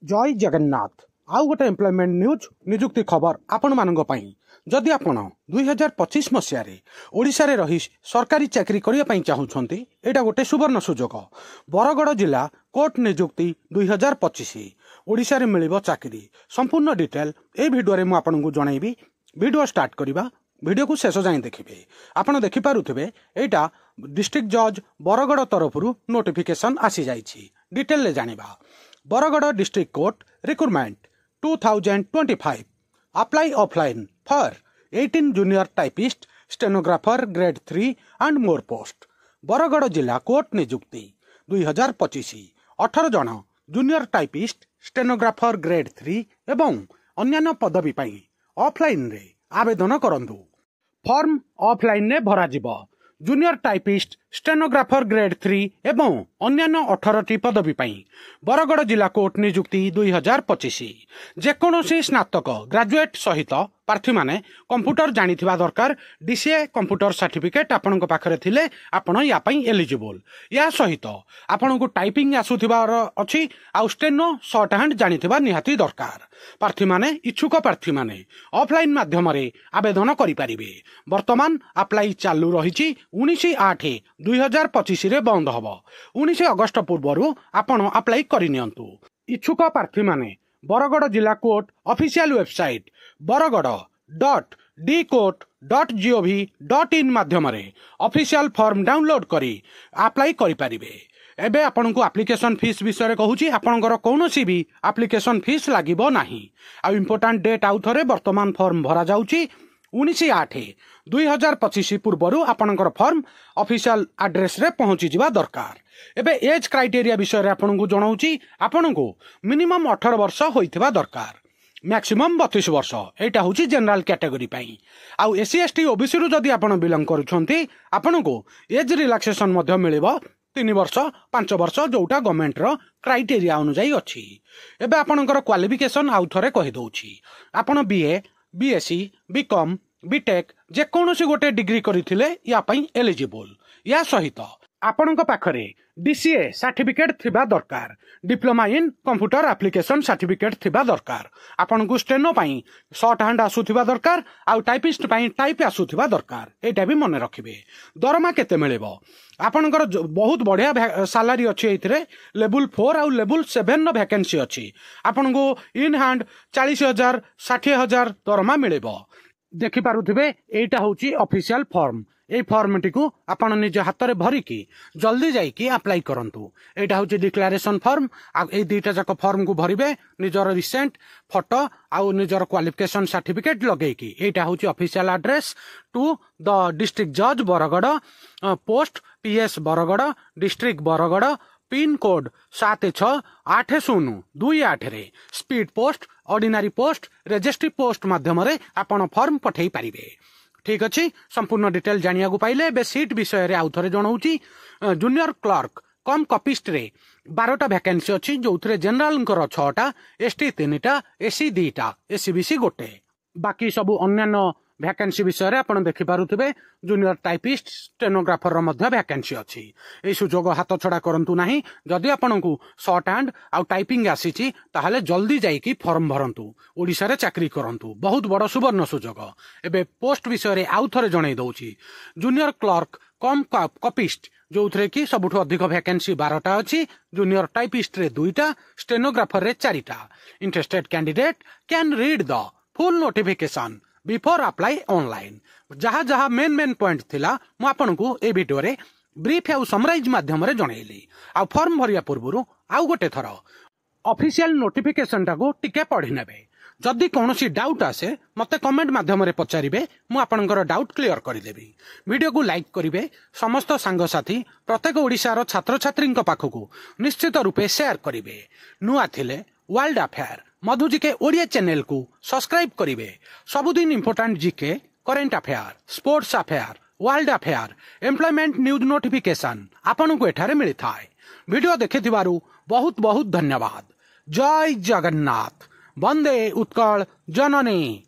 जय जगन्नाथ आउ गोटे एम्प्लॉयमेंट न्यूज निजुक्ति खबर आपण मानक पई जदि आपण 2025 मसीह ओडिशा रे रही सरकारी चाकरी करिया पई चाहुछंती एटा गोटे सुवर्ण सुजोग। बरगड़ जिला कोर्ट निजुक्ति 2025 ओडिशा रे मिलिबो चाकरी संपूर्ण डिटेल ए भिडियो रे मु आपनकु जणाइबी। वीडियो स्टार्ट करिबा, वीडियो को शेष जाए देखिए। आपण देखि पारुथिबे एटा डिस्ट्रिक्ट जज बरगड़ तरफरु नोटिफिकेशन आसी जाइछि। डिटेल ले जानिबा। Bargarh district court recruitment 2025 apply offline for 18 junior typist stenographer grade 3 and more post. Bargarh जिला कोर्ट निजुक्ति 2025 18 जन जूनियर टाइपिस्ट स्टेनोग्राफर ग्रेड 3 एवं अन्यान्य पदवी पाई ऑफलाइन रे आवेदन करंतु। फॉर्म ऑफलाइन ने भरा जिवो। जूनियर टाइपिस्ट स्टेनोग्राफर ग्रेड 3 एवं अन्यान्य 18 पदवी पाई बरगड़ जिला कोर्ट निजुक्ति 2025 जेकोसी स्नातक ग्रेजुएट सहित प्रार्थी माने कंप्यूटर जानिथिबा दरकार। डीसीए कंप्यूटर सर्टिफिकेट आपन पाखरे थिले आपण या पई एलिजिबल। या सहित आपन को टाइपिंग आसुथिबार अछि आउ स्टेनो शॉर्ट हैंड जानिथिबा निहाती दरकार। प्रार्थी माने इच्छुक प्रार्थी माने ऑफलाइन माध्यम रे आवेदन करि परिबे। वर्तमान अप्लाई चालू रहिछि 19/8/2025 रे बंद हबो। 19 अगस्त पूर्वरु आपण अप्लाई करि नियंतु। इच्छुक प्रार्थी माने बरगड़ जिला कोर्ट ऑफिशियल वेबसाइट baragad.dcourt.gov.in माध्यम रे ऑफिशियल फॉर्म डाउनलोड करी अप्लाई करि परिबे। एबे आपन को एप्लिकेशन फीस विषय कहूची आपनकर कोनोसी भी एप्लिकेशन फीस लागिबो नाही। आ इंपोर्टेंट डेट आउ थरे वर्तमान फॉर्म भरा जाउची 19/8/2025 पूर्वरु आपनकर फॉर्म ऑफिशियल एड्रेस रे पहुंची जिबा दरकार। एबे एज क्राइटेरिया विषय रे आपन को जणाउची आपन को मिनिमम 18 वर्ष होइथिबा दरकार, मैक्सिमम 32 वर्ष। एटा होची जनरल कैटेगरी पाई। आउ एससी एसटी ओबीसी रु जदी आपन बिलोंग करूछंती आपन को एज रिलैक्सेशन मध्य मिलिबो 3 वर्ष 5 वर्ष जोटा गवर्नमेंट रो क्राइटेरिया अनुसार अछि। एबे आपनकर क्वालिफिकेशन आउ थरे कहि दउची। आपन बीए बीएससी बीकॉम बीटेक जे कोनोसी गोटे डिग्री करिथिले या पई एलिजिबल। या सहित आपनक पाखरे डीसीए सर्टिफिकेट थिबा दरकार। Diploma in computer application certificate थिबा दरकार। आपनकु स्टेनो पई शॉर्ट हैंड आसुथिबा दरकार आउ टाइपिस्ट पई टाइप आसुथिबा दरकार। एटा भी मन रखिबे। दरमा केते मिलेबो आपनकर बहुत बढ़िया सैलरी अछि। एथिरे लेवल 4 आउ लेवल 7 नो वैकेंसी अछि। आपनकु इन हैंड 40,000 60,000 दरमा मिलेबो। देखि पारुथिबे एटा होची ऑफिशियल फॉर्म। ए फॉर्म टी को आपण निज हाथ रे भरी की जल्दी जाई की अप्लाई करंतु। एटा होची डिक्लेरेशन फॉर्म। आ ए दुईटा जाक फॉर्म को भरिबे निजर रिसेंट फोटो आउ निजर क्वालिफिकेशन सर्टिफिकेट लगेई की। एटा होची official address to the district जज Bargarh, post PS Bargarh, district Bargarh, pin code 768028 रे speed post ordinary post registry post माध्यम रे आपण फॉर्म पठेई परिबे। ठीक अच्छी संपूर्ण डिटेल जानिया पाइले। बे सीट विषय रे आउ थरे जणाउची। जूनियर क्लर्क कम कपिस्ट रे 12टा वैकेंसी अछि जो थरे जनरल कर 6टा, एसटी 3टा, एसी 2टा, एसीबीसी 1। बाकी सब अन्यान्य वैकेंसी विषय रे आपण देखि पारुथिबे। जूनियर टाइपिस्ट स्टेनोग्राफर रो मध्य वैकेंसी अछि। ए सुजोग हाथ छडा करंतु नाही। जदि आपनकु शॉर्ट हैंड आउ टाइपिंग आसीची ताहाले जल्दी जाई की फॉर्म भरंतु, ओडिसा रे चाकरी करंतु। बहुत बड़ सुवर्ण सुजोग। एबे पोस्ट विषय रे आउ थरे जणाई दउची। जूनियर क्लर्क कम कपिस्ट जो थरे की सबुठो अधिक वैकेंसी 12टा अछि। जूनियर टाइपिस्ट रे 2टा, स्टेनोग्राफर रे 4टा। Interested candidate can read the full notification before apply online. जहा जहा मेन पॉइंट थिला मु आपनकु ए वीडियो रे ब्रीफ आउ समराइज माध्यम रे जणाइली। आ फॉर्म भरिया पूर्वरु आउ गोटे थरो ऑफिशियल नोटिफिकेशन टाको टिके पढि नेबे। जदि कोनोसी डाउट आसे मते कमेंट माध्यम रे पचारिबे, मु आपनकर डाउट क्लियर करि देबी। वीडियो को लाइक करिवे, समस्त सांग साथी प्रत्येक ओडिसा रो छात्र छात्रींक पाखकु निश्चित रूपे शेयर करिवे। नुआ थिले वर्ल्ड अफेयर मधु जीके ओडिया चैनल को सब्सक्राइब करिवे। सबुदिन important GK, current affair, sports affair, world affair, employment news notification आपन को एठारे मिली थाए। वीडियो देखिथिबारु बहुत बहुत धन्यवाद। जय जगन्नाथ। वंदे उत्कल जननी।